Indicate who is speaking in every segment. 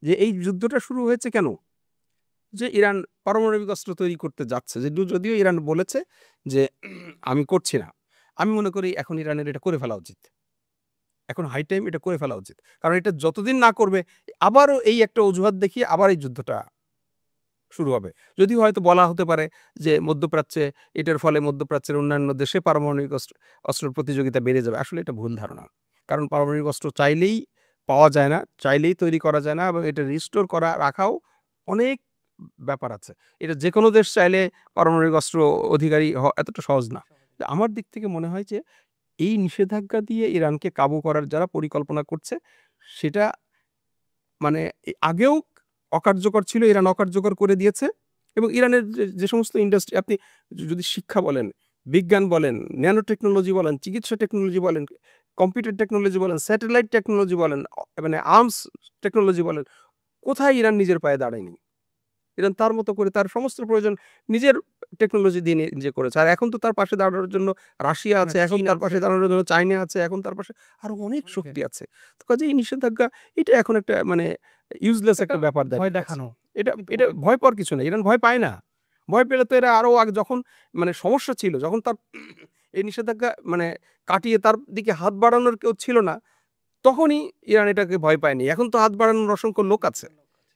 Speaker 1: যে এই যুদ্ধটা শুরু হয়েছে কেন? যে ইরান পারমাণবিক অস্ত্র তৈরি করতে যাচ্ছে, যে যদিও ইরান বলেছে যে আমি করছি না। আমি মনে করি এখন ইরানের এটা করে ফেলা উচিত। এখন হাই টাইম এটা করে ফেলা উচিত। কারণ এটা যতদিন না করবে আবারও এই একটা অজুহাত দেখিয়ে আবার এই যুদ্ধটা শুরু হবে। যদিও হয়তো বলা হতে পারে যে মধ্যপ্রাচ্যে এটার ফলে মধ্যপ্রাচ্যের অন্যান্য দেশে পারমাণবিক অস্ত্রের প্রতিযোগিতা বেড়ে যাবে। আসলে এটা ভুল ধারণা। কারণ পারমাণবিক অস্ত্র চাইলেই পাওয়া যায় না, চাইলেই তৈরি করা যায় না এবং এটা রিস্টোর করা রাখাও অনেক ব্যাপার আছে। এটা যেকোনো দেশ চাইলে পারমাণবিক অস্ত্র অধিকারী এতটা সহজ না। আমার দিক থেকে মনে হয় যে এই নিষেধাজ্ঞা দিয়ে ইরানকে কাবু করার যারা পরিকল্পনা করছে সেটা মানে আগেও অকার্যকর ছিল, ইরান অকার্যকর করে দিয়েছে এবং ইরানের যে সমস্ত ইন্ডাস্ট্রি আপনি যদি শিক্ষা বলেন, বিজ্ঞান বলেন, ন্যানো টেকনোলজি বলেন, চিকিৎসা টেকনোলজি বলেন, কম্পিউটার টেকনোলজি বলেন, স্যাটেলাইট টেকনোলজি বলেন, মানে আর্মস টেকনোলজি বলেন, কোথায় ইরান নিজের পায়ে দাঁড়ায়নি? ইরান তার মতো করে তার সমস্ত প্রয়োজন নিজের টেকনোলজি দিয়ে নিজে করেছে। আর এখন তো তার পাশে দাঁড়ানোর জন্য রাশিয়া আছে, এখন তার পাশে দাঁড়ানোর জন্য চায়না আছে, এখন তার পাশে আরো অনেক শক্তি আছে। তো কাজেই এই নিষেধাজ্ঞা এটা এখন একটা মানে ইউজলেস একটা ব্যাপার
Speaker 2: ভয়
Speaker 1: দেখা গেছে।
Speaker 2: দেখানো।
Speaker 1: এটা ভয় পাওয়ার কিছু নেই। ইরান ভয় পায় না। ভয় পেলে তো এরা আরো আগে যখন মানে সমস্যা ছিল, যখন তার এই নিষেধাজ্ঞা মানে কাটিয়ে তার দিকে হাত বাড়ানোর কেউ ছিল না, তখনই ইরান এটাকে ভয় পায়নি। এখন তো হাত বাড়ানোর অসংখ্য লোক আছে।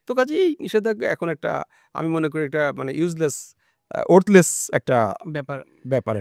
Speaker 1: তো কাজেই নিষেধাজ্ঞা এখন একটা আমি মনে করি একটা মানে ইউজলেস ওর্থলেস একটা
Speaker 2: ব্যাপার।
Speaker 1: ব্যাপার।